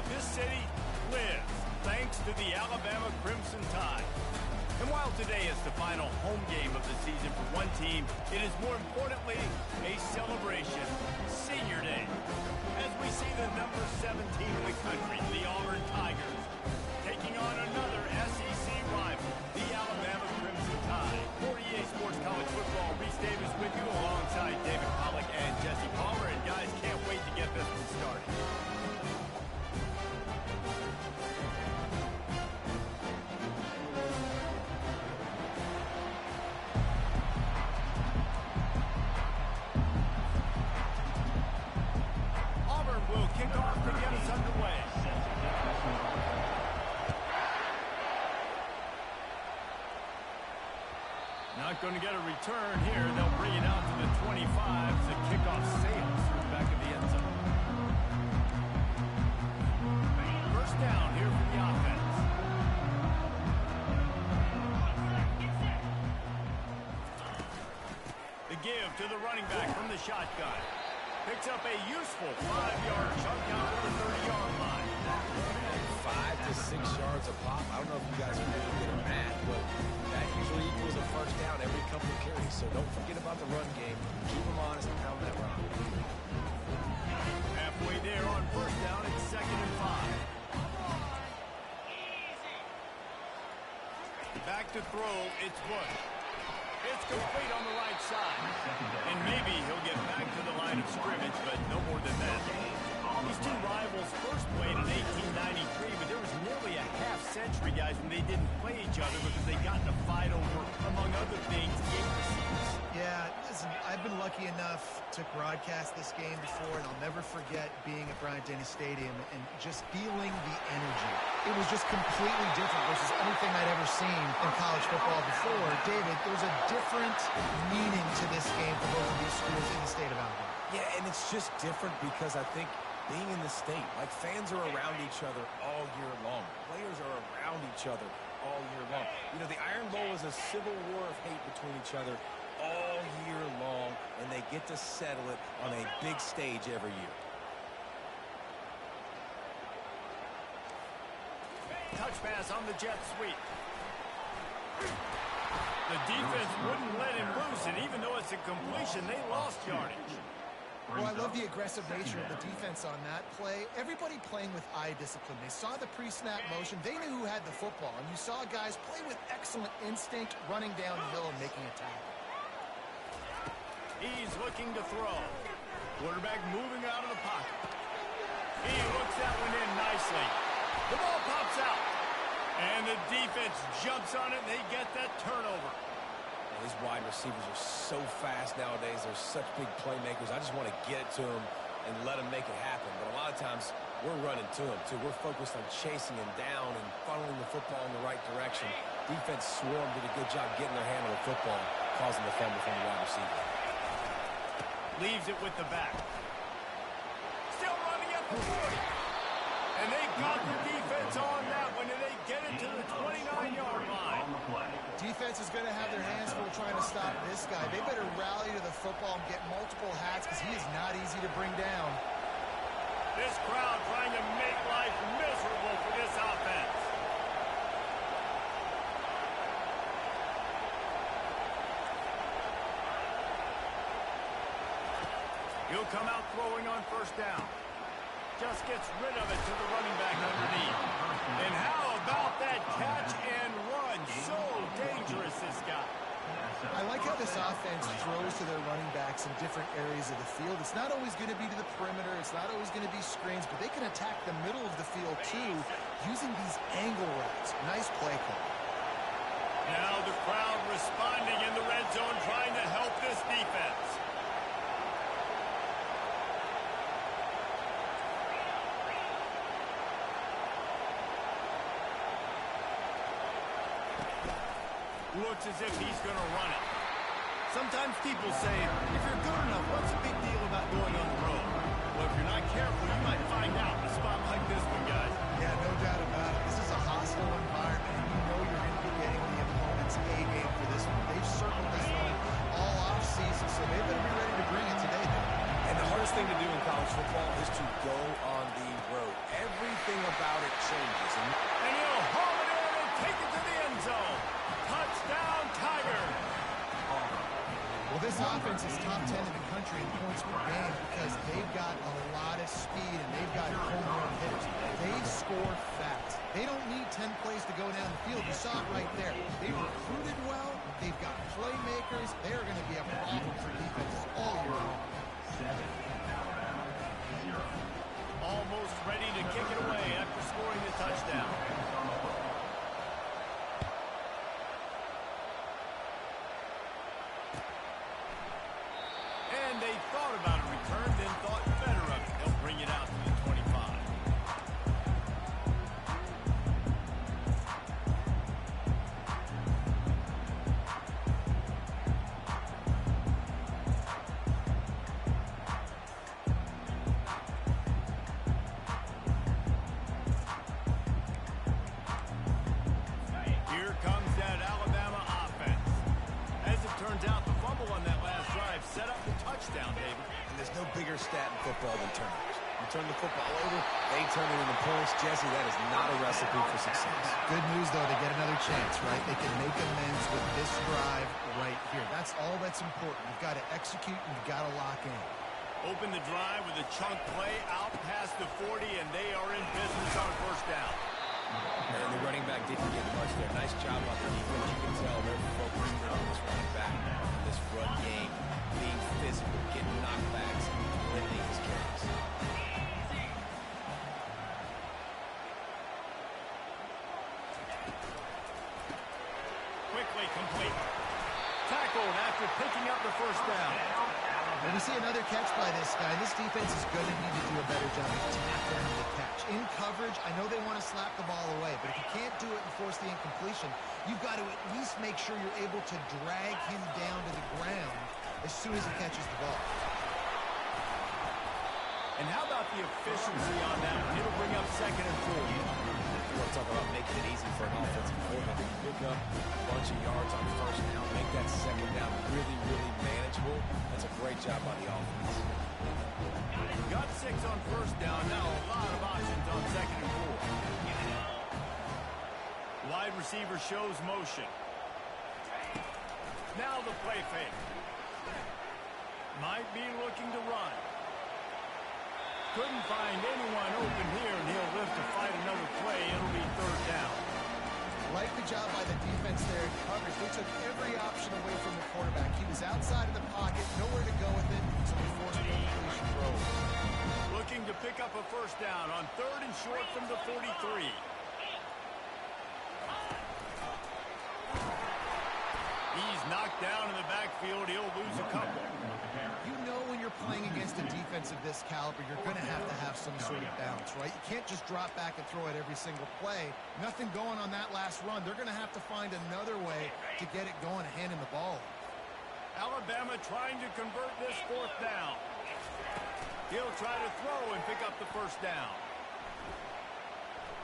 This city lives thanks to the Alabama Crimson Tide. And while today is the final home game of the season for one team, it is more importantly a celebration, Senior Day, as we see the number 17 in the country, the Auburn Tigers, taking on another SEC rival, the Alabama Crimson Tide. For EA Sports College Football, Reese Davis with you alongside David Pollack and Jesse Palmer. And guys, can't wait to get this one started. Not going to get a return here. They'll bring it out to the 25 as the kickoff sails through the back of the end zone. First down here for the offense. The give to the running back from the shotgun. Picks up a useful 5-yard chunk out to the 30-yard line. 5 to 6 yards a pop. I don't know if you guys are really good at math, but that usually equals a first down every couple of carries. So don't forget about the run game. Keep them honest and pound that rock. Halfway there on first down, it's 2nd and 5. Back to throw, it's Bush. It's complete on the right side. And maybe he'll get back to the line of scrimmage, but no more than that. These two rivals first played in 1893, but there was nearly a half-century, guys, when they didn't play each other because they got in a fight over, among other things, gate receipts. Yeah, listen, I've been lucky enough to broadcast this game before, and I'll never forget being at Bryant-Denny Stadium and just feeling the energy. It was just completely different versus anything I'd ever seen in college football before. David, there's a different meaning to this game for both of these schools in the state of Alabama. Yeah, and it's just different because I think being in the state, like fans are around each other all year long. Players are around each other all year long. You know, the Iron Bowl is a civil war of hate between each other all year long, and they get to settle it on a big stage every year. Touch pass on the jet sweep. The defense wouldn't let him loose, and even though it's a completion, they lost yardage. Well, I love the aggressive nature of the defense on that play. Everybody playing with eye discipline. They saw the pre-snap motion. They knew who had the football. And you saw guys play with excellent instinct, running downhill and making a tackle. He's looking to throw. Quarterback moving out of the pocket. He looks that one in nicely. The ball pops out. And the defense jumps on it, and they get that turnover. These wide receivers are so fast nowadays. They're such big playmakers. I just want to get it to them and let them make it happen. But a lot of times, we're running to them, too. We're focused on chasing him down and funneling the football in the right direction. Defense swarm did a good job getting their hand on the football, causing the fumble from the wide receiver. Leaves it with the back. Still running up the 40. And they got the defense on that one, and they get it to the 29-yard line. Defense is going to have their hands full trying to stop this guy. They better rally to the football and get multiple hats because he is not easy to bring down. This crowd trying to make life miserable for this offense. He'll come out throwing on first down. Just gets rid of it to the running back underneath. And how about that catch and run? So dangerous, this guy. I like how this offense throws to their running backs in different areas of the field. It's not always going to be to the perimeter. It's not always going to be screens, but they can attack the middle of the field, too, using these angle routes. Nice play call. Now the crowd responding in the red zone, trying to help this defense. Looks as if he's going to run it. Sometimes people say, if you're good enough, what's the big deal about going on the road? Well, if you're not careful, you might find out in a spot like this one, guys. Yeah, no doubt about it. This is a hostile environment, and you know you're going to be getting the opponent's A game for this one. They've circled this one all off-season, so they better be ready to bring it today. And the hardest thing to do in college football is to go on the road. Everything about it changes. And he'll haul it in and take it to the end zone. Touchdown, Tigers. Well, this offense is top 10 in the country in points per game because they've got a lot of speed and they've got home run hitters. They score fast. They don't need 10 plays to go down the field. You saw it right there. They recruited well. They've got playmakers. They're going to be a problem for defenses all year long. Almost ready to kick it away after scoring the touchdown. And they thought about a return, then thought better of it. They'll bring it out to the 25. Here comes that Alabama offense. As it turns out, the fumble on that last drive set up the touchdown, David. And there's no bigger stat in football than turnovers. You turn the football over, they turn it into points. Jesse, that is not a recipe for success. Good news, though, they get another chance, right? They can make amends with this drive right here. That's all that's important. You've got to execute and you've got to lock in. Open the drive with a chunk play out past the 40, and they are in business on first down. And the running back didn't get much there. Nice job on the defense. You can tell they're focused on this running back, on this run game, being physical, getting knockbacks, and limiting his carries. Quickly complete. Tackled after picking up the first down. And we see another catch by this guy. This defense is going to need to do a better job of tackling the catch. In coverage, I know they want to slap the ball away, but if you can't do it and force the incompletion, you've got to at least make sure you're able to drag him down to the ground as soon as he catches the ball. And how about the efficiency on that one? It'll bring up 2nd and 4. You want to talk about making it easy for an offensive coordinator. You pick up a bunch of yards on first down, make that second down really, really manageable. That's a great job by the offense. Got 6 on first down. Now a lot of options on 2nd and 4. Wide receiver shows motion. Now the play fake. Might be looking to run. Couldn't find anyone open here, and he'll live to fight another play. It'll be 3rd down. Like the job by the defense there in coverage. They took every option away from the quarterback. He was outside of the pocket, nowhere to go with it, so he forced the completion throw. Looking to pick up a first down on 3rd and short from the 43. He's knocked down in the backfield. He'll lose a couple. You know when you're playing against a defense of this caliber, you're going to have some sort of balance, right? You can't just drop back and throw it every single play. Nothing going on that last run. They're going to have to find another way to get it going and hand him the ball. Alabama trying to convert this 4th down. He'll try to throw and pick up the first down.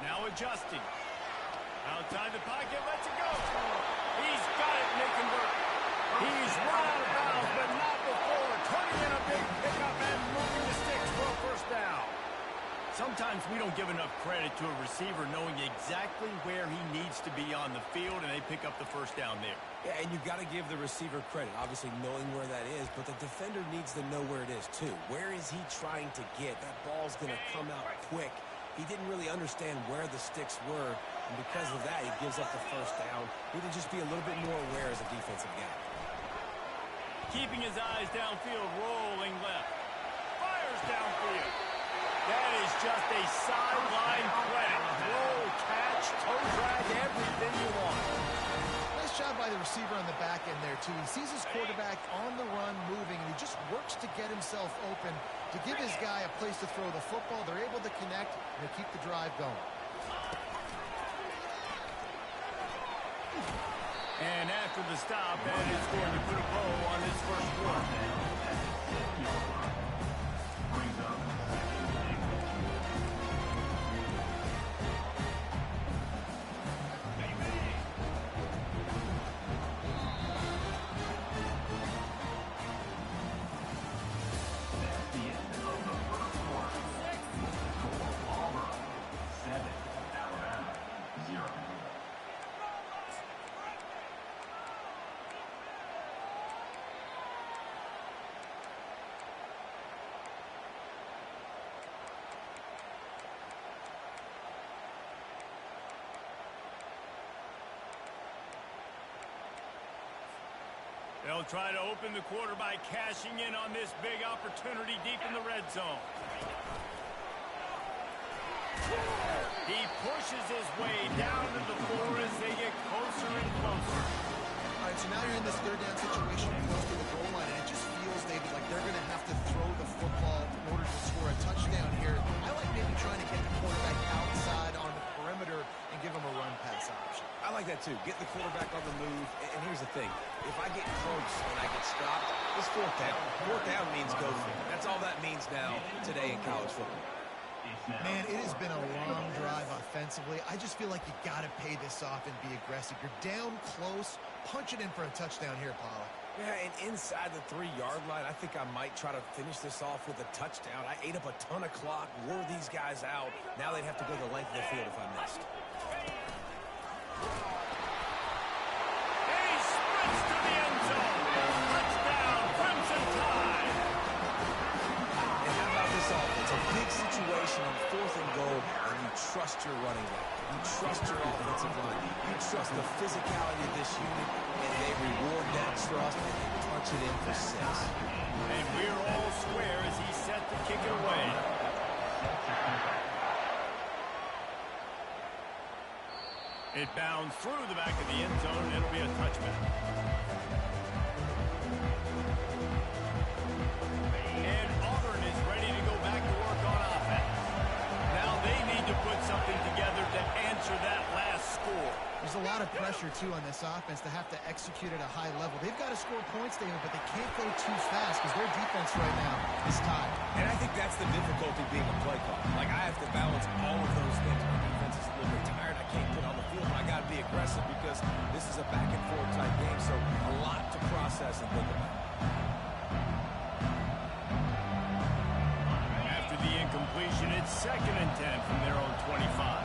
Now adjusting. Outside the pocket, lets it go. He's got it, and they convert. He's run out of bounds, but not before. Turning in a big pickup and moving the sticks for a first down. Sometimes we don't give enough credit to a receiver knowing exactly where he needs to be on the field, and they pick up the first down there. Yeah, and you've got to give the receiver credit, obviously knowing where that is, but the defender needs to know where it is too. Where is he trying to get? That ball's going to come out quick. He didn't really understand where the sticks were, and because of that, he gives up the first down. We need to just be a little bit more aware as a defensive guy. Keeping his eyes downfield, rolling left. Fires downfield. That is just a sideline threat. Roll, catch, toe drag, everything you want. Nice job by the receiver on the back end there, too. He sees his quarterback on the run moving, and he just works to get himself open to give his guy a place to throw the football. They're able to connect, and they keep the drive going. And after the stop, that is going to put a bow on this first quarter. They'll try to open the quarter by cashing in on this big opportunity deep in the red zone. He pushes his way down to the floor as they get closer and closer. All right, so now you're in this third down situation close to the goal line, and it just feels, David, like they're going to have to throw the football in order to score a touchdown here. I like maybe trying to get the quarterback outside on the perimeter and give him a run-pass option. I like that, too. Get the quarterback on the move. And here's the thing. If I get close and I get stopped, it's fourth down. Fourth down means go for it. That's all that means now today in college football. Man, it has been a long drive offensively. I just feel like you got to pay this off and be aggressive. You're down close. Punch it in for a touchdown here, Paula. Yeah, and inside the 3-yard line, I think I might try to finish this off with a touchdown. I ate up a ton of clock, wore these guys out. Now they'd have to go the length of the field if I missed. He sprints to the end zone. Touchdown, Crimson Tide. And how about this offense? A big situation on 4th and goal, and you trust your running back. You trust your offensive line. You trust the physicality of this unit, and they reward that trust, and they punch it in for 6. And we're all square as he's set to kick it away. It bounds through the back of the end zone, and it'll be a touchback. And Auburn is ready to go back to work on offense. Now they need to put something together to answer that last score. There's a lot of pressure, too, on this offense to have to execute at a high level. They've got to score points, David, but they can't go too fast because their defense right now is tied. And I think that's the difficulty being a play caller. Like, I have to balance all of those things. My defense is a little bit tired. I can't get on the field, but I got to be aggressive because this is a back-and-forth type game, so a lot to process and think about. After the incompletion, it's 2nd and 10 from their own 25.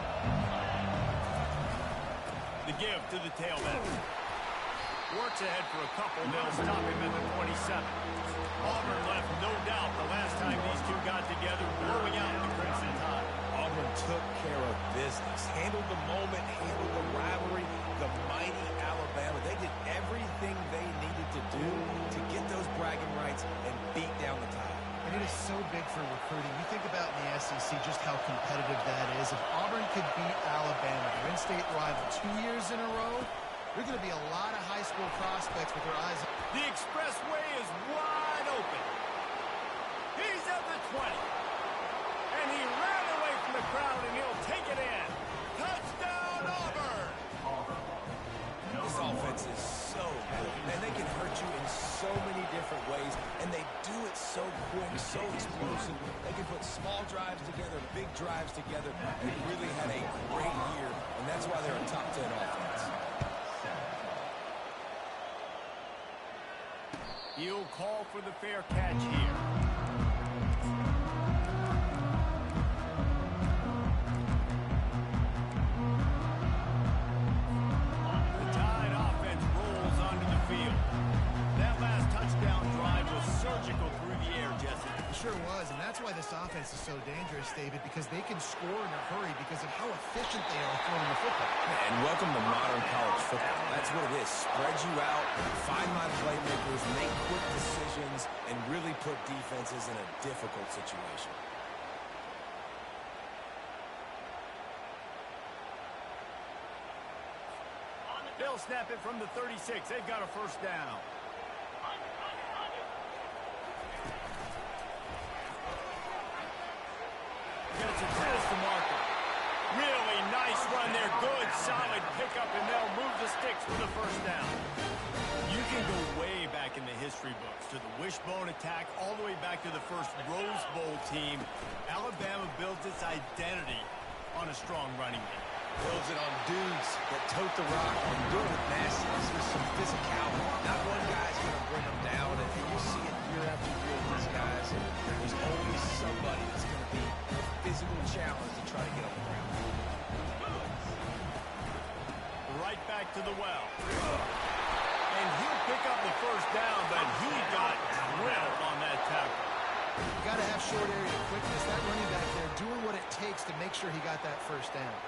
The give to the tailback. Works ahead for a couple. They'll stop him at the 27. Auburn left no doubt the last time these two got together, blowing out the Crimson Tide. Auburn took care of business, handled the moment, handled the rivalry, the mighty Alabama. They did everything they needed to do to get those bragging rights and beat down the Tide. And it is so big for recruiting. You think about in the SEC just how competitive that is. If Auburn could beat Alabama, their in-state rival, 2 years in a row, there are going to be a lot of high school prospects with their eyes. The expressway is wide open. He's at the 20. And he ran away from the crowd, and he'll take it in. Touchdown, Auburn! This offense is so good, and they can hurt you in so many different ways, and they do it so quick, so explosive. They can put small drives together, big drives together. They really had a great year, and that's why they're a top 10 offense. He'll call for the fair catch here. The Tide offense rolls onto the field. That last touchdown drive was surgical through the air, Jesse. It sure was, and that's why this offense is so dangerous, David, because they can score in a hurry because of how efficient they are throwing the football. And welcome to modern college football. That's what it is. Spread you out, find my playmakers, make quick decisions, and really put defenses in a difficult situation. They'll snap it from the 36. They've got a first down. Gets it past the marker. Really nice run there. Good, solid pickup, and they'll move the sticks for the first down. You can go way back in the history books to the wishbone attack, all the way back to the first Rose Bowl team. Alabama builds its identity on a strong running game. Builds it on dudes that tote the rock and do it with nastiness, with some physicality. Not one guy's going to bring them down, and you see it year after year with these guys. And there's always somebody that's going to be a physical challenge to try to get on the ground. Right back to the well. And he'll pick up the first down, but he got drilled on that tackle. You got to have short area quickness. That running back there doing what it takes to make sure he got that first down.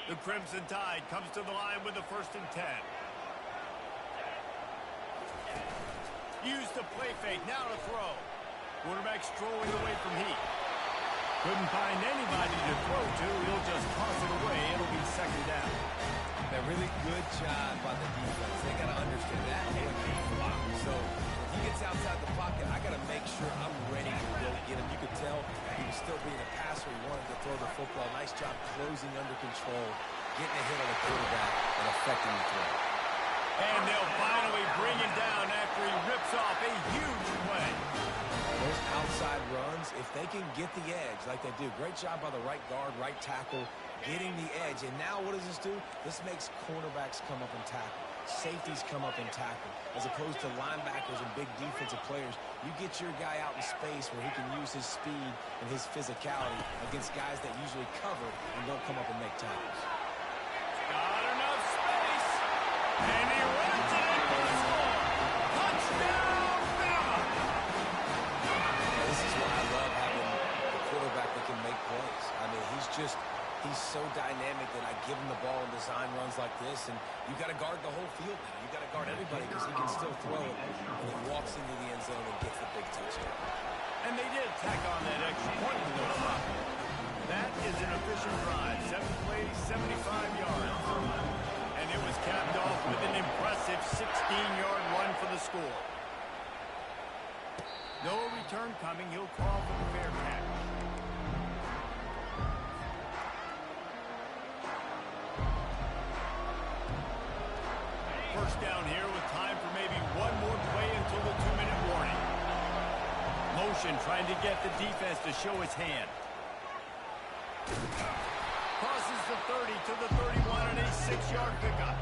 The Crimson Tide comes to the line with the 1st and 10. Use the play fake, now to throw. Quarterback strolling away from heat. Couldn't find anybody to throw to. He'll just toss it away. It'll be 2nd down. A really good job by the defense. They got to understand that and block. So if he gets outside the pocket, I got to make sure I'm ready to go get him. You could tell he was still being a passer. He wanted to throw the football. Nice job closing under control, getting a hit on the quarterback, and affecting the throw. And they'll finally bring him down after he rips off a huge play. Those outside runs, if they can get the edge like they do, great job by the right guard, right tackle, getting the edge. And now what does this do? This makes cornerbacks come up and tackle. Safeties come up and tackle. As opposed to linebackers and big defensive players, you get your guy out in space where he can use his speed and his physicality against guys that usually cover and don't come up and make tackles. Got enough space. And he runs it in for the score. Touchdown, Bama! This is why I love having a quarterback that can make plays. I mean, he's so dynamic that I give him the ball and design runs like this, and you got to guard the whole field now. You got to guard everybody because he can still throw it, and he walks into the end zone and gets the big touchdown. And they did tack on that extra point to go stop it. That is an efficient drive. 7 plays, 75 yards. And it was capped off with an impressive 16-yard run for the score. No return coming. He'll call for the fair catch. First down here with time for maybe one more play until the 2-minute warning. Motion trying to get the defense to show his hand. Crosses the 30 to the 31 and a 6-yard pickup.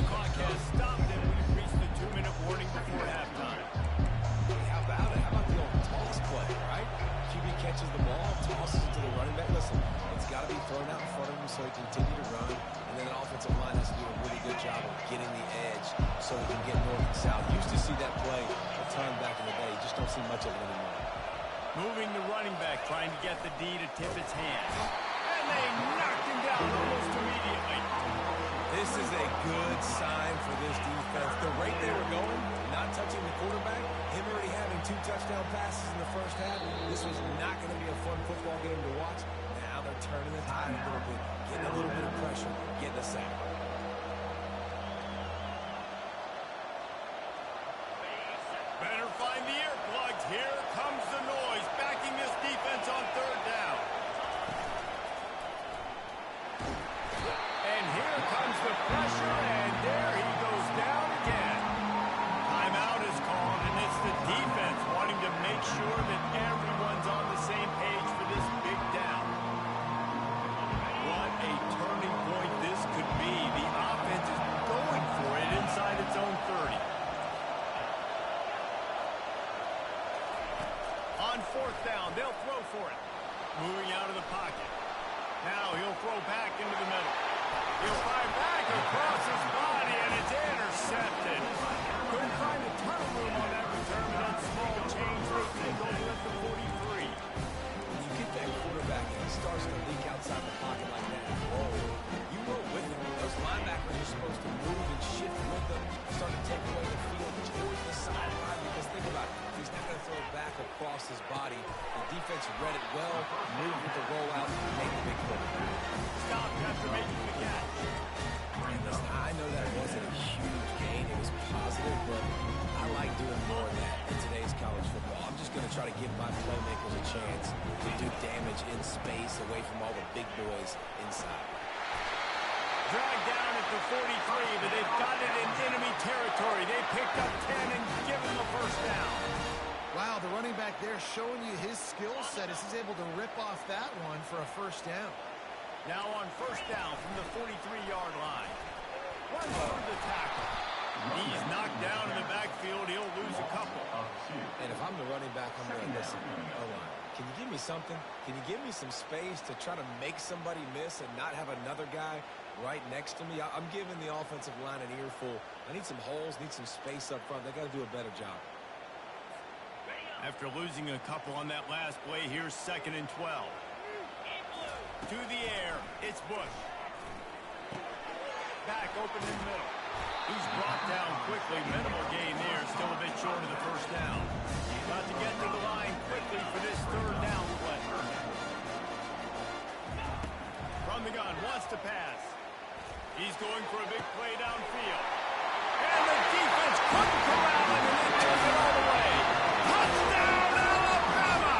The clock has stopped and we've reached the 2-minute warning before halftime. Hey, how about it? How about the old toss play, right? QB catches the ball, tosses it to the running back. Listen, it's got to be thrown out in front of him so he can continue to run. And then an offensive line has to do a really good job of getting the edge so he can get north and south. Used to see that play a ton back in the day. You just don't see much of it anymore. Moving the running back, trying to get the D to tip its hand. And they knocked him down almost immediately. This is a good sign for this defense. The rate they were going, not touching the quarterback, him already having 2 touchdown passes in the first half, this was not going to be a fun football game to watch. Now they're turning the tide a little bit, getting a little bit of pressure, getting a sack. Better find the earplugs. Here comes the noise, backing this defense on 3rd down. And here comes the pressure, and there he goes down again. Timeout is called, and it's the defense wanting to make sure that everyone's on the same page for this big down. What a turning point this could be. The offense is going for it inside its own 30. On 4th down, they'll throw for it. Moving out of the pocket. Now he'll throw back into the middle. He'll fire back across his body, and it's intercepted. Couldn't find a ton of room on that return, but that small change they think over at the 43. When you get that quarterback and he starts to leak outside the pocket like that, you roll with him. Those linebackers are supposed to move and shift with them, start to take away the field towards the sideline, because think about it. He's not going to throw it back across his body. The defense read it well, moved with the rollout, and made the big play. Stopped after making the catch. And listen, I know that wasn't a huge gain. It was positive, but I like doing more of that in today's college football. I'm just going to try to give my playmakers a chance to do damage in space away from all the big boys inside. Dragged down at the 43, but they've got it in enemy territory. They picked up 10 and given the 1st down. Wow, the running back there showing you his skill set as he's able to rip off that one for a 1st down. Now on 1st down from the 43-yard line. Runs over the tackle. He's knocked down in the backfield. He'll lose a couple. And if I'm the running back, I'm going to listen. O-line, can you give me something? Can you give me some space to try to make somebody miss and not have another guy right next to me? I'm giving the offensive line an earful. I need some holes, need some space up front. They got to do a better job. After losing a couple on that last play, here's 2nd and 12. To the air, it's Bush. back open in the middle. He's brought down quickly. Minimal gain there. Still a bit short of the first down. Got to get to the line quickly for this third down play. From the gun, wants to pass. He's going for a big play downfield. And the defense couldn't corral him, and they took it all the way. Touchdown, Alabama!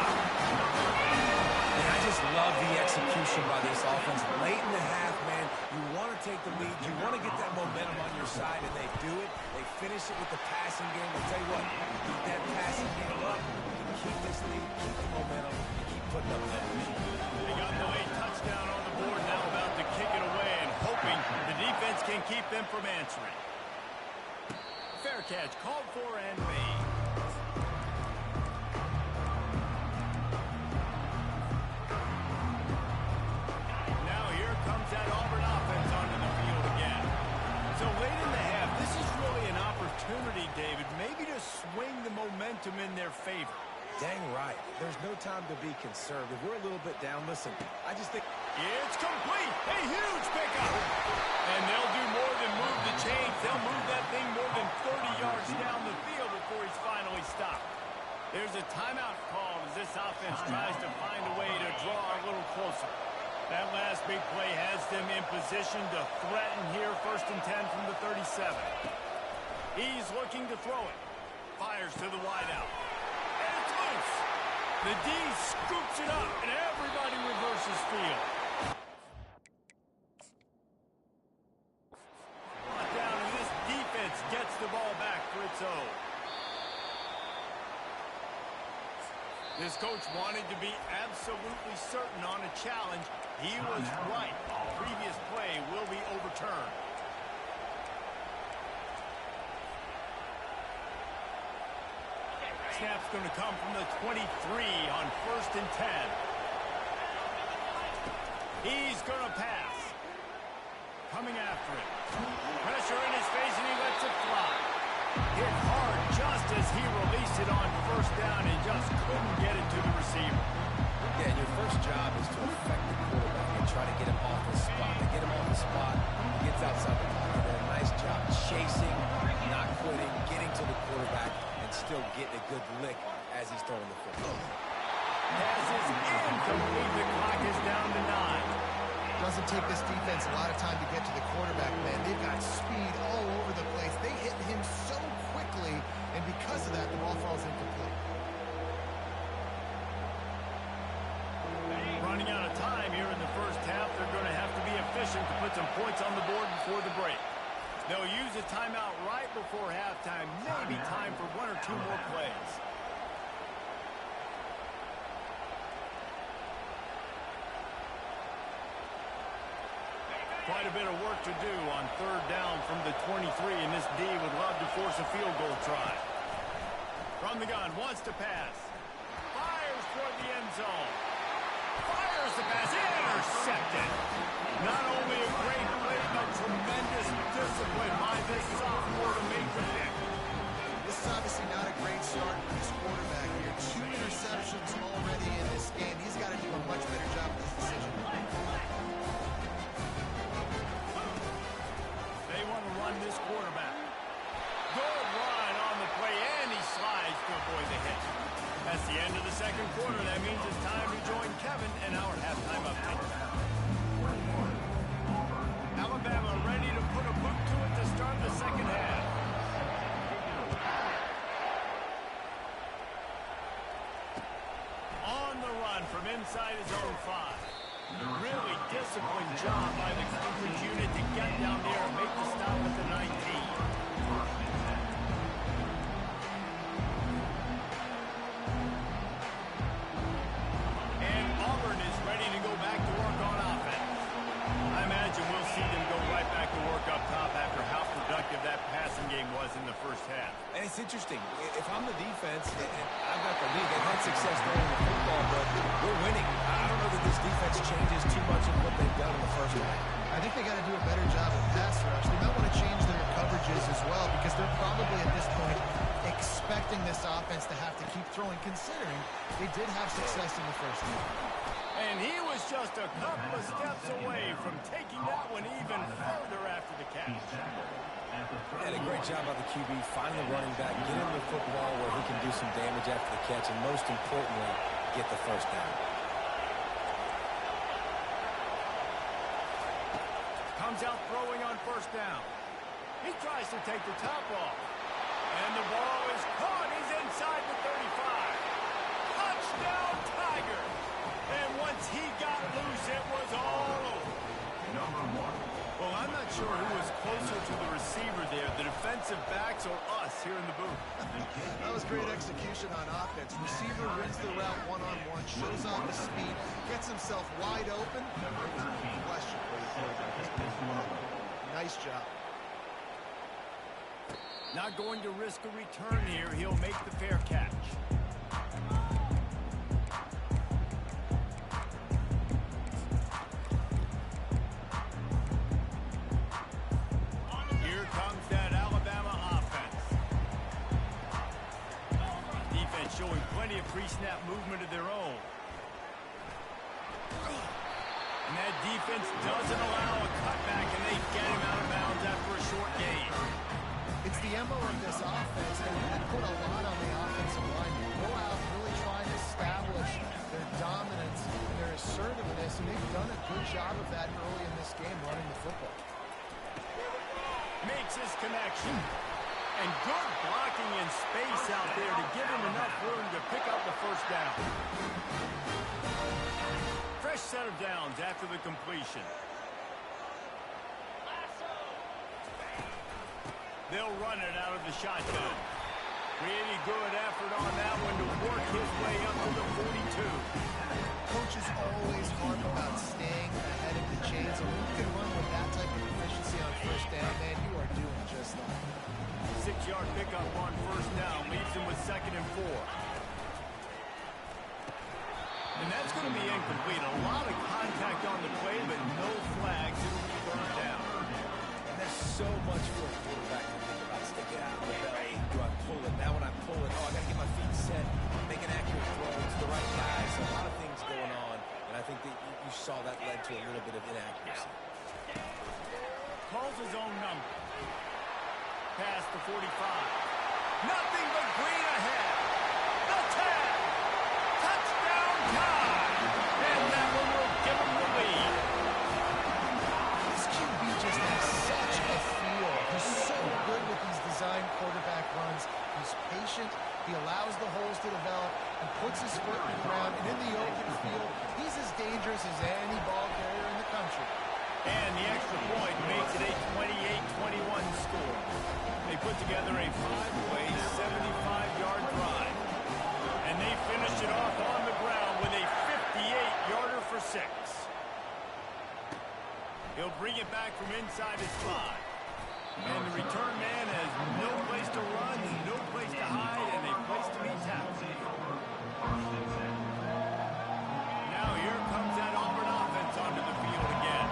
And I just love the execution by this offense. Late in the half, man, you want to take the lead. You want to get that momentum on your side, and they do it. They finish it with the passing game. I'll tell you what, keep that passing game up, keep this lead, keep the momentum, keep putting up numbers. They got the late touchdown on the board, now about to kick it away and hoping the defense can keep them from answering. Fair catch, called for and made. Now here comes that Auburn offense onto the field again. So late in the half, this is really an opportunity, David, maybe to swing the momentum in their favor. Dang right. There's no time to be concerned. If we're a little bit down, listen, I just think... It's complete. A huge pickup. And they'll do more than move the chains. They'll move that thing more than 30 yards down the field before he's finally stopped. There's a timeout call as this offense tries to find a way to draw a little closer. That last big play has them in position to threaten here, 1st and 10 from the 37. He's looking to throw it. Fires to the wideout. And it's loose. The D scoops it up, and everybody reverses field. Brought down, and this defense gets the ball back for its own. This coach wanted to be absolutely certain on a challenge. He was right. The previous play will be overturned. Snap's going to come from the 23 on 1st and 10. He's going to pass. Coming after it. Pressure in his face, and he lets it fly. Hit hard just as he released it on 1st down and just couldn't get it to the receiver. Yeah, your first job is to affect the quarterback and try to get him off his spot. To get him off the spot, he gets outside the pocket. And a nice job chasing, not quitting, getting to the quarterback, and still getting a good lick as he's throwing the football. Pass is incomplete. The clock is down to 9. Doesn't take this defense a lot of time to get to the quarterback, man. They've got speed all over the place. They hit him so quickly, and because of that, the ball falls incomplete. Running out of time here in the first half. They're going to have to be efficient to put some points on the board before the break. They'll use a timeout right before halftime. Maybe time for 1 or 2 more plays. Quite a bit of work to do on 3rd down from the 23, and this D would love to force a field goal try. From the gun, wants to pass. Fires toward the end zone. Fires the pass, intercepted. Not only a great play, but tremendous discipline by this sophomore to make the pick. This is obviously not a great start for this quarterback here. 2 interceptions already in this game. He's got to do a much better job with this decision. They want to run this quarterback. Good run on the play, and he slides to avoid the hit. That's the end of the second quarter. That means it's time to join Kevin and our halftime update. Alabama ready to put a boot to it to start the second half. On the run from inside his own 5. Really disciplined job by the coverage unit to get down there and make the stop at the 19. And Auburn is ready to go back to work on offense. I imagine we'll see them go right back to work up top after how productive that passing game was in the first half. And it's interesting. If I'm the defense, and I've got the lead, they've had success throwing the football, but we're winning. I don't know that this defense changes too much of what they've done in the first half. I think they got to do a better job of pass rush. They might want to change their coverages as well, because they're probably at this point expecting this offense to have to keep throwing, considering they did have success in the first half. And he was just a couple of steps away from taking that one even further after the catch. And a great job by the QB, finding the running back, get him the football where he can do some damage after the catch, and most importantly, get the first down. Comes out throwing on first down. He tries to take the top off. And the ball is caught. He's inside the 35. Touchdown, Tigers. And once he got loose, it was all over. Number 1. Well, I'm not sure who was closer to the receiver there, the defensive backs or us here in the booth. That was great execution on offense. Receiver wins the route one-on-one, shows off his speed, gets himself wide open. There was no question where he played that. Nice job. Not going to risk a return here. He'll make the fair catch. Here comes that Alabama offense. Defense showing plenty of pre-snap movement of their own. And that defense doesn't allow a cutback, and they get him out of bounds after a short gain. It's the MO of this offense. They really put a lot on the offensive line. Go out and really try and establish their dominance and their assertiveness, and they've done a good job of that early in this game running the football. Makes his connection. And good blocking in space out there to give him enough room to pick up the first down. Fresh set of downs after the completion. They'll run it out of the shotgun. Really good effort on that one to work his way up to the 42. Coaches always harp about staying ahead of the chains, and when you can run with that type of efficiency on first down, man, you are doing just that. 6-yard pickup on first down leaves him with 2nd and 4. And that's going to be incomplete. A lot of contact on the play, but no flags. It'll be 3rd down. And there's so much for a quarterback to think about. Sticking out of the belly. Do I pull it? Now when I pull it, I got to get my feet set, make an accurate throw to the right guys. So a lot of things going on, and I think that you saw that led to a little bit of inaccuracy. Calls his own number. Past the 45. Nothing but green ahead. The 10. Touchdown time. And that one will give him the lead. This QB just has such a feel. He's so good with these design quarterback runs. He's patient. He allows the holes to develop and puts his foot in the ground. And in the open field, he's as dangerous as any ball carrier in the country. And the extra point makes it a 28-21 score. They put together a 5-play, 75-yard drive. And they finish it off on the ground with a 58-yarder for 6. He'll bring it back from inside his 5. And the return man has no place to run, no place to hide, and a place to be tackled. Now here comes that Auburn offense onto the field again.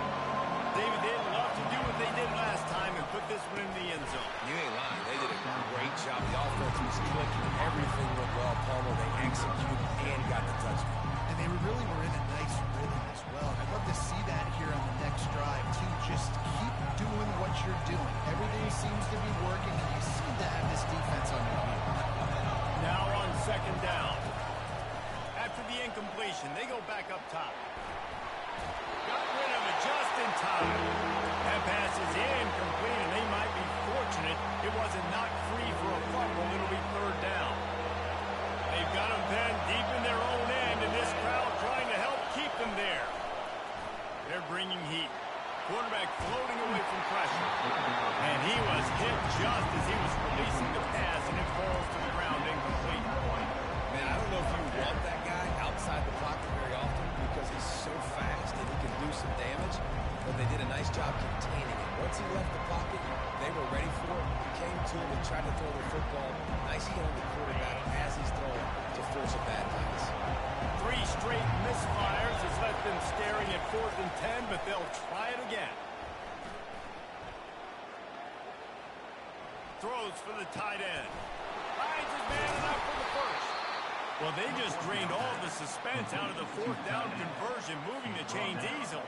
David, they'd love to do what they did last time and put this one in the end zone. You ain't lying. They did a great job. The offense was clicking. Everything went well. Palmer, they executed and got the touchdown. And they really were in a nice rhythm as well. I'd love to see that here on the next drive, too. Just keep doing what you're doing. Everything seems to be working, and you seem to have this defense on your feet. Now on 2nd down. After the incompletion, they go back up top. Got rid of it just in time. That pass is incomplete, and they might be fortunate it wasn't knocked free for a fumble. It'll be 3rd down. They've got them pinned deep in their own end, and this crowd trying to help keep them there. They're bringing heat. Quarterback floating away from pressure. And he was hit just as he was releasing the pass, and it falls to the ground incomplete. Man, I don't know if you want that guy outside the pocket very often because he's so fast and he can do some damage, but they did a nice job containing him. Once he left the pocket, they were ready for it. He came to him and tried to throw the football. Nice hit on the quarterback as he's throwing to force a bad pass. 3 straight misfires has left them staring at 4th and 10, but they'll try it again. Throws for the tight end. Finds his man enough for the first. Well, they just drained all of the suspense out of the fourth down conversion, moving the chains easily.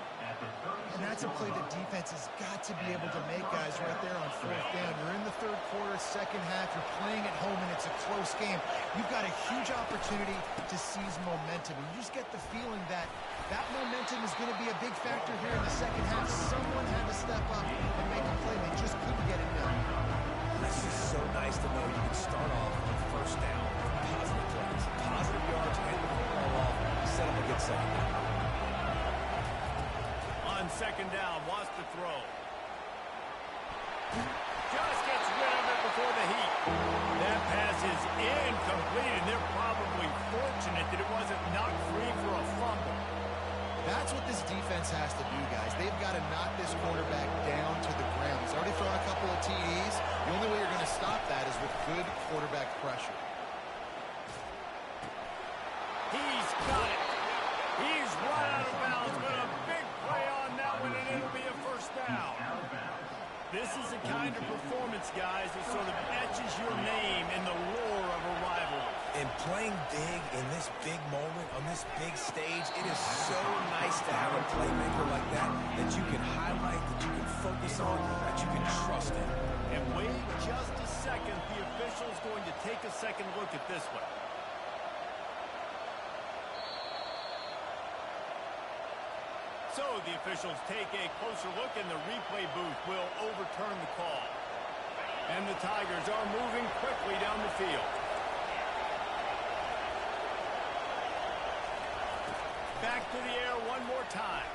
And that's a play that defense has got to be able to make, guys, right there on fourth down. You're in the third quarter, second half. You're playing at home, and it's a close game. You've got a huge opportunity to seize momentum. And you just get the feeling that that momentum is going to be a big factor here in the second half. Someone had to step up and make a play. They just couldn't get it done. This is so nice to know you can start off on first down with positive plays. Positive yards, hand the football off, set up a good second down. On second down, wants to throw. Just gets rid of it before the heat. That pass is incomplete, and they're probably fortunate that it wasn't knocked free for a fumble. That's what this defense has to do, guys. They've got to knock this quarterback down to the ground. He's already thrown a couple of TDs. The only way you're going to stop that is with good quarterback pressure. He's got it. He's right out of bounds, but a big play on that one, and it'll be a first down. This is the kind of performance, guys, that sort of etches your name in the lore of a rivalry. And playing big in this big moment, on this big stage, it is so nice to have a playmaker like that you can highlight, that you can focus on, that you can trust in. And wait just a second. The official's going to take a second look at this one. So the officials take a closer look, and the replay booth will overturn the call. And the Tigers are moving quickly down the field. Back to the air one more time.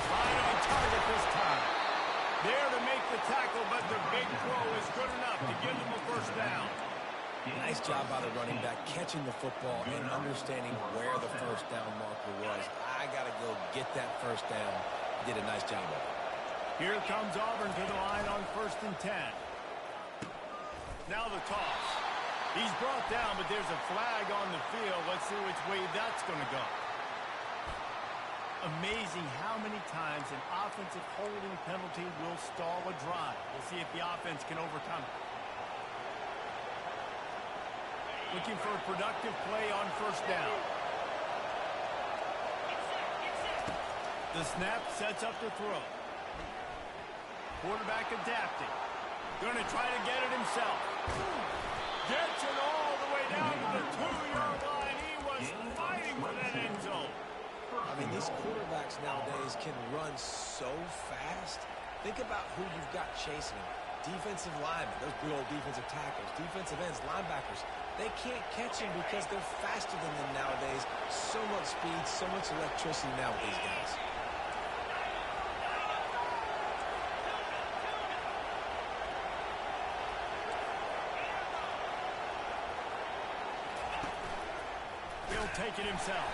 Right on target this time. There to make the tackle, but the big throw is good enough to give them a first down. Nice job by the running back, catching the football and understanding where the first down marker was. I got to go get that first down. Did a nice job of it. Here comes Auburn to the line on 1st and 10. Now the toss. He's brought down, but there's a flag on the field. Let's see which way that's going to go. Amazing how many times an offensive holding penalty will stall a drive. We'll see if the offense can overcome it. Looking for a productive play on first down. The snap sets up the throw. Quarterback adapting. Going to try to get it himself. Gets it all the way down to the 2-yard line. He was fighting for that end zone. I mean, these quarterbacks nowadays can run so fast. Think about who you've got chasing them. Defensive linemen, those big old defensive tackles, defensive ends, linebackers. They can't catch them because they're faster than them nowadays. So much speed, so much electricity now with these guys. He'll take it himself.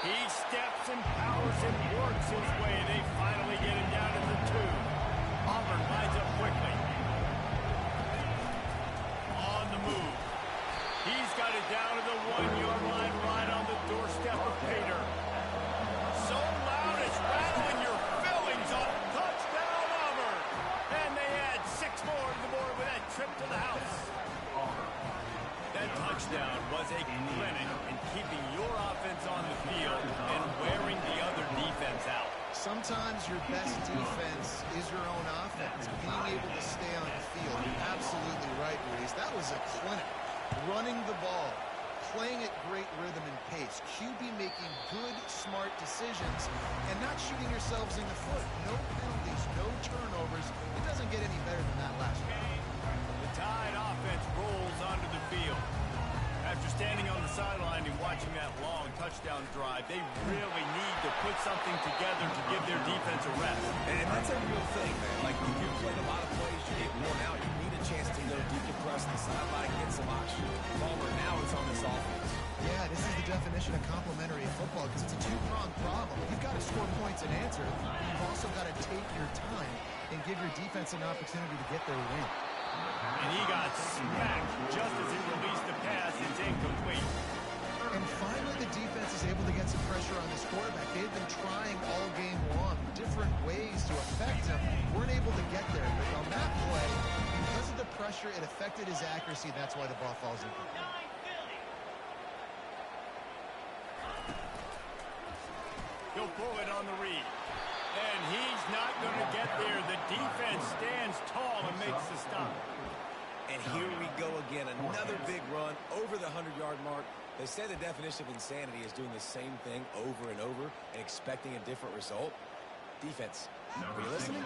He steps and powers and works his way. They finally get him down to the 2. Auburn lines up quickly. On the move. He's got it down to the 1-yard line, right on the doorstep of Pater. So loud it's rattling your fillings on touchdown Auburn. And they add 6 more to the board with that trip to the house. That touchdown was a clinic in keeping your offense on the field and wearing the other defense out. Sometimes your best defense is your own offense. Being able to stay on the field. You're absolutely right, Ruiz. That was a clinic. Running the ball, playing at great rhythm and pace. QB making good, smart decisions and not shooting yourselves in the foot. No penalties, no turnovers. It doesn't get any better than that last week. The Tide offense rolls onto the field. After standing on the sideline and watching that long touchdown drive, they really need to put something together to give their defense a rest. And that's a real thing, man. Like, if you played a lot of plays, you get worn out. You need a chance to go decompress the sideline, get some oxygen. Palmer, now it's on this offense. Yeah, this is the definition of complementary football because it's a two-pronged problem. You've got to score points and answer. You've also got to take your time and give your defense an opportunity to get their win. And he got smacked just as he released the pass. It's incomplete. And finally, the defense is able to get some pressure on this quarterback. They've been trying all game long, different ways to affect him. Weren't able to get there. But on that play, because of the pressure, it affected his accuracy. That's why the ball falls incomplete. He'll pull it on the read. And he's not going to get there. The defense stands tall and makes the stop. And here we go again. Another big run over the 100-yard mark. They say the definition of insanity is doing the same thing over and over and expecting a different result. Defense, are you listening?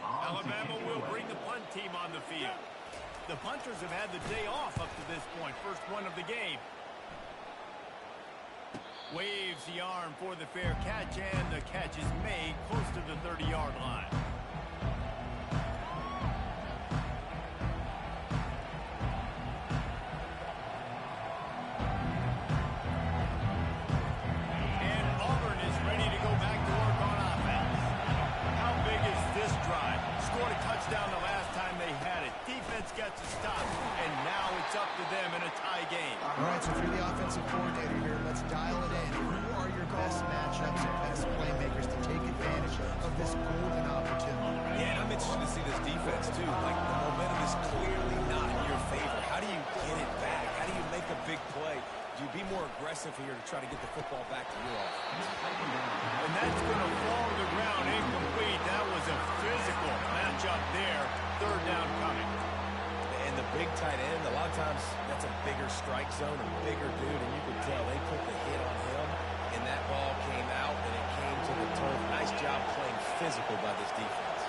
Alabama will bring the punt team on the field. The punters have had the day off up to this point. First one of the game. Waves the arm for the fair catch, and the catch is made close to the 30-yard line. And Auburn is ready to go back to work on offense. How big is this drive? Scored a touchdown the last time they had it. Defense gets a stop, and now it's up to them in a tie game. All right, so if you're the offensive coordinator here, let's dial it in. Who are your best matchups and best playmakers to take advantage of this golden opportunity? Yeah, and I'm interested to see this defense, too. Like, the momentum is clearly not in your favor. How do you get it back? How do you make a big play? Do you be more aggressive here to try to get the football back to your offense? And that's going to fall to the ground incomplete. That was a physical matchup there. Third down coming. And the big tight end, a lot of times that's a bigger strike zone, a bigger dude, and you can tell they put the hit on him, and that ball came out, and it came to the turf. Nice job playing physical by this defense.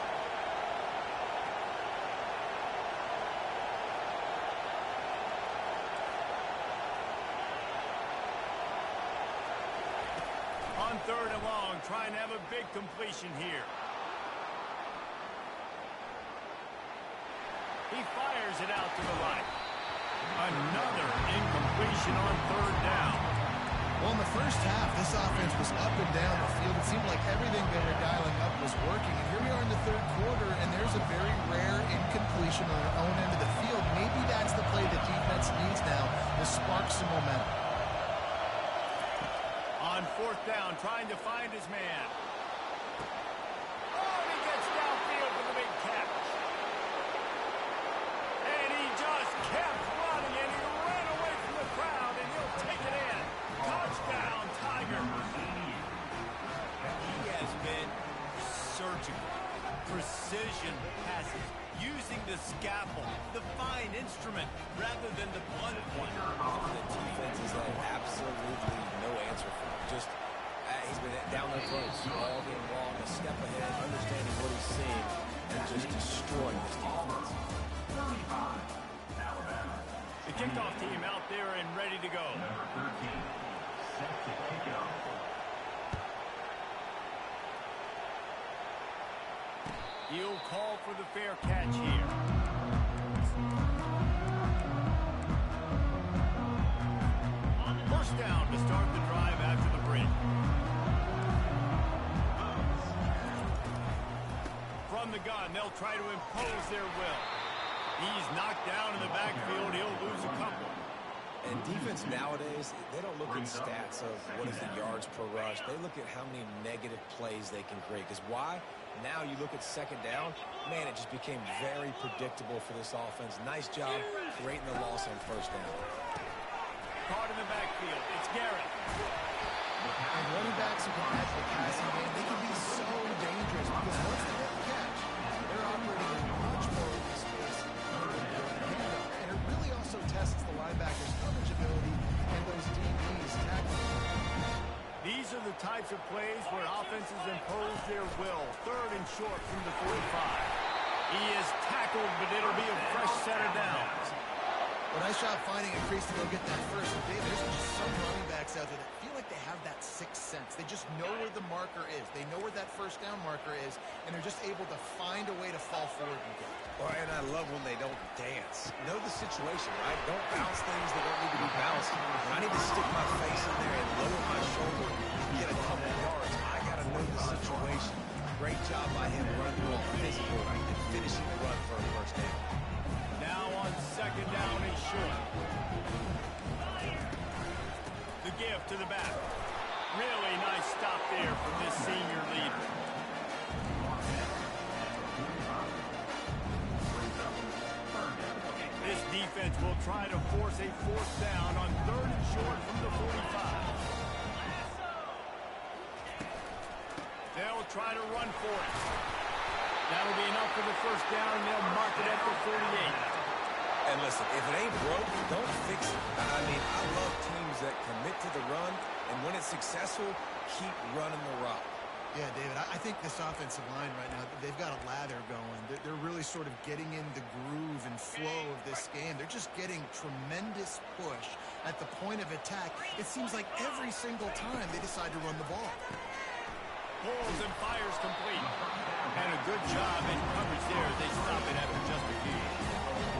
On third and long, trying to have a big completion here. He fires it out to the right. Another incompletion on third down. Well, in the first half, this offense was up and down the field. It seemed like everything they were dialing up was working. And here we are in the third quarter, and there's a very rare incompletion on their own end of the field. Maybe that's the play the defense needs now to spark some momentum. On fourth down, trying to find his man. Oh, he gets downfield for the big catch. And he just kept running, and he ran away from the crowd, and he'll take it in. Touchdown, Tiger. He has been surgical. Precision passes, using the scaffold, the fine instrument, rather than the blunt one. The defense has had absolutely no answer for him. Just, he's been down their throats all game long, a step ahead, understanding what he's seeing, and just destroying this defense. The kickoff team out there and ready to go. Number 13, set to kick off. He'll call for the fair catch here. First down to start the drive after the break. From the gun, they'll try to impose their will. He's knocked down in the backfield. He'll lose a couple. And defense nowadays, they don't look at stats of what is the yards per rush. They look at how many negative plays they can create. Because why? Now you look at second down, man, it just became very predictable for this offense. Nice job creating the loss on first down. Caught in the backfield. It's Garrett. And running backs who can catch the passing game, they can be so dangerous because once they get the catch, they're operating in much more open space than they do in the handoff. And it really also tests the linebackers' coverage ability and those DBs tackling. These are the types of plays where offenses impose their will. Third and short from the 45. He is tackled, but it'll be a fresh set of downs. Well, nice job finding a crease to go get that first. But Dave, there's just some running backs out there that feel like they have that sixth sense. They just know where the marker is. They know where that first down marker is, and they're just able to find a way to fall forward and get it. Well, and I love when they don't dance. Know the situation, right? Don't bounce things that don't need to be bounced. When I need to stick my face in there and lower my shoulder and get a couple yards, I got to know the situation. Great job by him running through a physical and finishing the run for a first down. Now on second down and short. The give to the back. Really nice stop there from this senior leader. This defense will try to force a fourth down on third and short from the 45. try to run for it. That'll be enough for the first down, and they'll mark it at the 48. And listen, if it ain't broke, don't fix it. I mean, I love teams that commit to the run, and when it's successful, keep running the rock. Yeah, David, I think this offensive line right now, they've got a lather going. They're really sort of getting in the groove and flow of this game. They're just getting tremendous push at the point of attack. It seems like every single time they decide to run the ball. Pulls and fires complete. And a good job in coverage there. They stop it after just a few.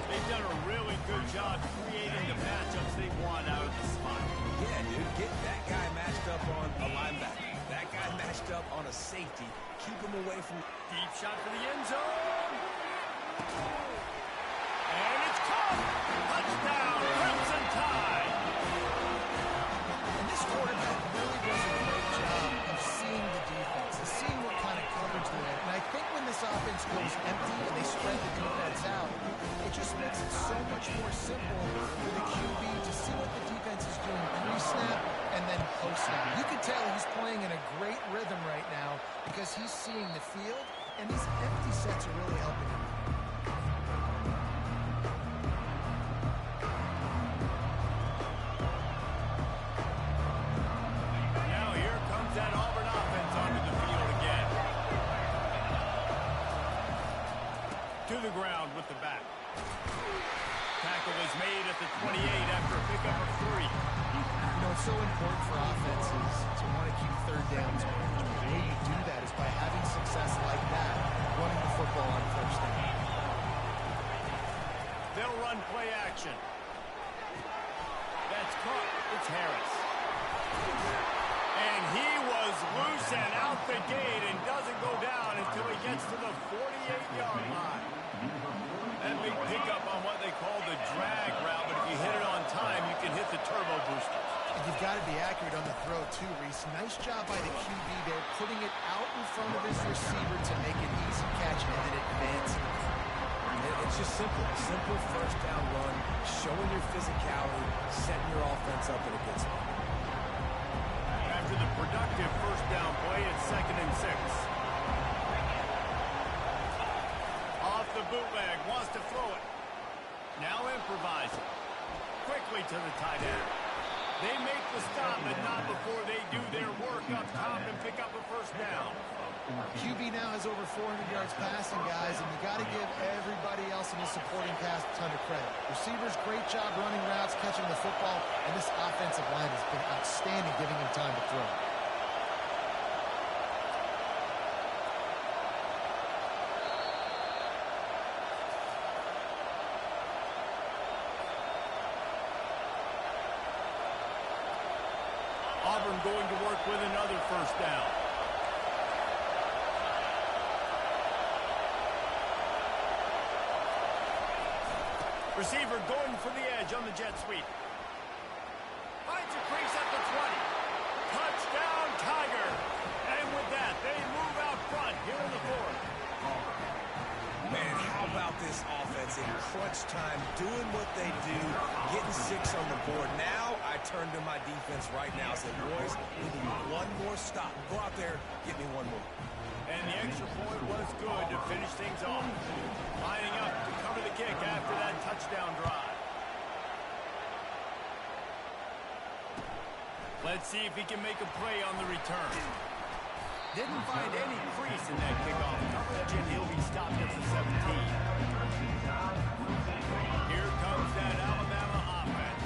They've done a really good job creating the matchups they want out of the spot. Yeah, dude, get that guy matched up on a linebacker. That guy matched up on a safety. Keep him away from... Deep shot for the end zone. And it's caught. Touchdown, Crimson Tide. And this quarterback really does a great job of seeing the defense, of seeing what kind of coverage they're in. And I think when this offense goes empty and they spread the defense out, it just makes it so much more simple for the QB to see what the defense is doing pre-snap and then post-snap. You can tell he's playing in a great rhythm right now because he's seeing the field, and these empty sets are really helping him. Now here comes that Auburn offense onto the field again. To the ground with the back. Tackle is made at the 28 after a pickup of 3. You know, it's so important for offenses to want to keep third downs management. The way you do that is by having success like that, running the football on first down. They'll run play action. That's caught. It's Harris. And he was loose and out the gate and doesn't go down until he gets to the 48-yard line. That big pickup on what they call the drag route, but if you hit it on time, you can hit the turbo boosters. And you've got to be accurate on the throw, too, Reese. Nice job by the QB there, putting it out in front of his receiver to make an easy catch and then advancing. It's just simple. Simple first down run, showing your physicality, setting your offense up in a good spot. After the productive first down play, it's 2nd and 6. Off the bootleg, wants to throw it. Now improvising. Quickly to the tight end. They make the stop, but not before they do their work up top and pick up a first down. QB now has over 400 yards passing, guys, and you got to give everybody else in his supporting cast a ton of credit. Receivers, great job running routes, catching the football, and this offensive line has been outstanding, giving him time to throw. Auburn going to work with another first down. Receiver going for the edge on the jet sweep. Finds a crease at the 20. Touchdown, Tiger. And with that, they move out front here in the 4th. Man, how about this offense in crunch time, doing what they do, getting 6 on the board. Now I turn to my defense right now and say, boys, we need one more stop. Go out there, get me one more. And the extra point was good to finish things off. Lining up to cover the kick after that touchdown drive. Let's see if he can make a play on the return. Didn't find any crease in that kickoff coverage, and he'll be stopped at the 17. Here comes that Alabama offense.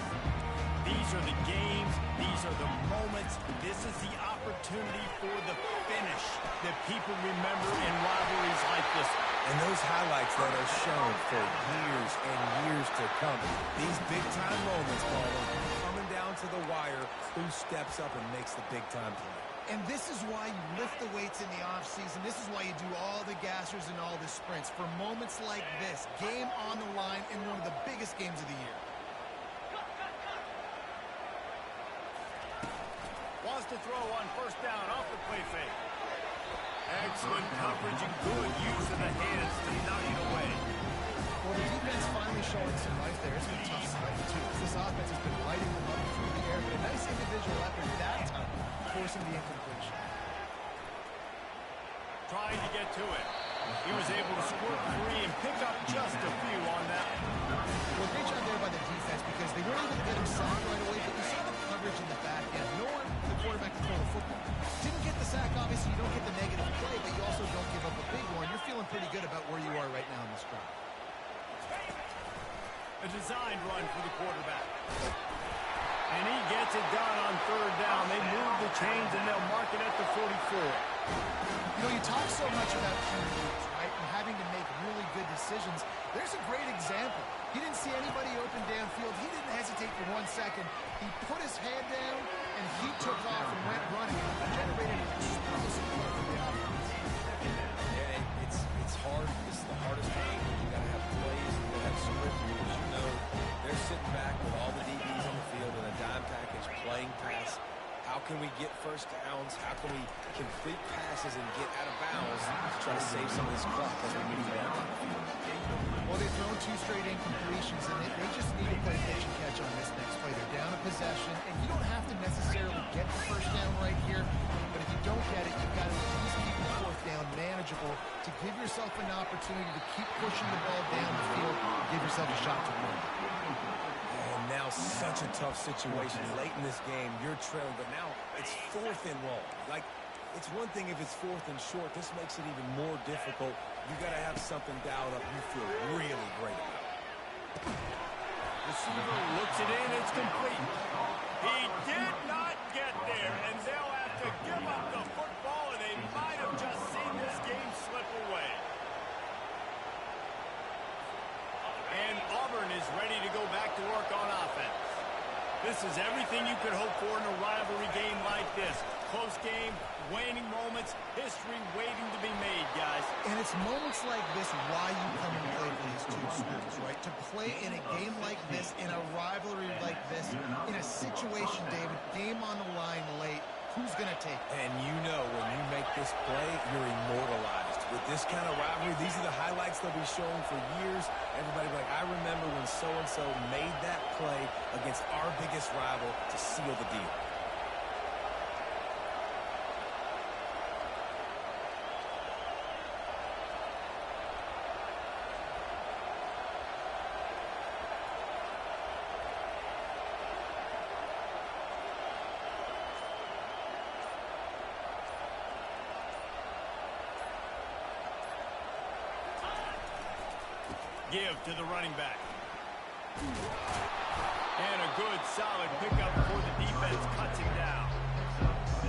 These are the games. These are the moments. This is the opportunity for the finish that people remember in rivalries like this one. And those highlights that are shown for years and years to come. These big-time moments, Paul, coming down to the wire, who steps up and makes the big-time play. And this is why you lift the weights in the offseason. This is why you do all the gassers and all the sprints. For moments like this, game on the line in one of the biggest games of the year. Wants to throw on first down off the play fake. Excellent coverage and good use of the hands to knock it away. Well, the defense finally showing some life there. It's been tough stuff, too. This offense has been lighting them up through the air, but a nice individual effort that time, forcing the incompletion. trying to get to it. He was able to squirt free and pick up just a few on that. Well, great job there by the defense because they weren't able to get him sacked right away, but you saw the coverage in the back end. Nowhere for the quarterback to throw the football. Didn't get the sack, obviously. You don't get the negative play, but you also don't give up a big one. You're feeling pretty good about where you are right now in this drive. A designed run for the quarterback. And he gets it done on third down. They move the chains, and they'll mark it at the 44. You know, you talk so much about QBs, right, and having to make really good decisions. There's a great example. He didn't see anybody open downfield. He didn't hesitate for 1 second. He put his head down, and he took off and went running. It generated an explosive play for the offense. Yeah, it's hard. This is the hardest time. You got to have plays. You got to have script. As you know, they're sitting back with all the DBs on the field in a dime package, playing pass. How can we get first downs? How can we complete passes and get out of bounds to try to save some of this clock as we move down? Well, they've thrown 2 straight incompletions, and they just need to play pitch and catch on this next play. They're down a possession, and you don't have to necessarily get the first down right here, but if you don't get it, you've got to at least keep the 4th down manageable to give yourself an opportunity to keep pushing the ball down the field and give yourself a shot to win. And now such a tough situation. Late in this game, you're trailing, but now it's 4th and long. Like, it's one thing if it's 4th and short. This makes it even more difficult. You got to have something dialed up you feel really great about. Receiver looks it in. It's complete. He did not get there, and they'll have to give up the football, and they might have just seen this game slip away. And Auburn is ready to go back to work on offense. This is everything you could hope for in a rivalry game like this. Close game, waning moments, history waiting to be made, guys. And it's moments like this why you come and play for these 2 schools, right? To play in a game like this, in a rivalry like this, in a situation, David, game on the line late, who's going to take it? And you know when you make this play, you're immortalized. With this kind of rivalry, these are the highlights they'll be showing for years. Everybody will be like, I remember when so-and-so made that play against our biggest rival to seal the deal. Give to the running back. And a good, solid pickup before the defense cuts him down.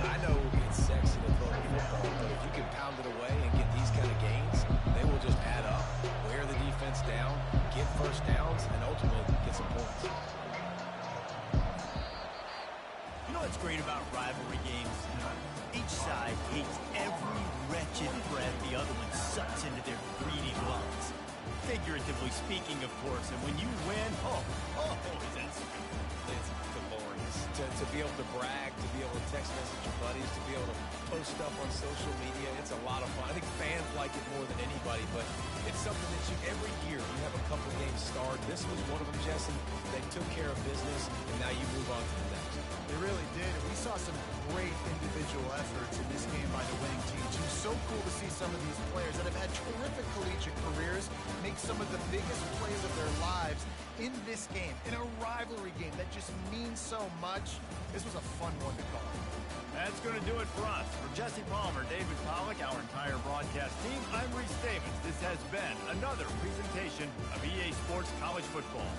I know it's sexy to throw the football, but if you can pound it away and get these kind of gains, they will just add up, wear the defense down, get first downs, and ultimately get some points. You know what's great about rivalry games? Each side hates every wretched breath the other one sucks into their greedy lungs. Figuratively speaking, of course, and when you win, is that It's glorious. To be able to brag, to be able to text message your buddies, to be able to post stuff on social media, it's a lot of fun. I think fans like it more than anybody, but it's something that every year you have a couple games start. This was one of them, Jesse. They took care of business, and now you move on to the next. They really did. We saw some great individual efforts in this game by the winning team, too. So cool to see some of these players that have had terrific collegiate careers make some of the biggest plays of their lives in this game, in a rivalry game that just means so much. This was a fun one to call. That's going to do it for us. For Jesse Palmer, David Pollack, our entire broadcast team, I'm Reese Davis. This has been another presentation of EA Sports College Football.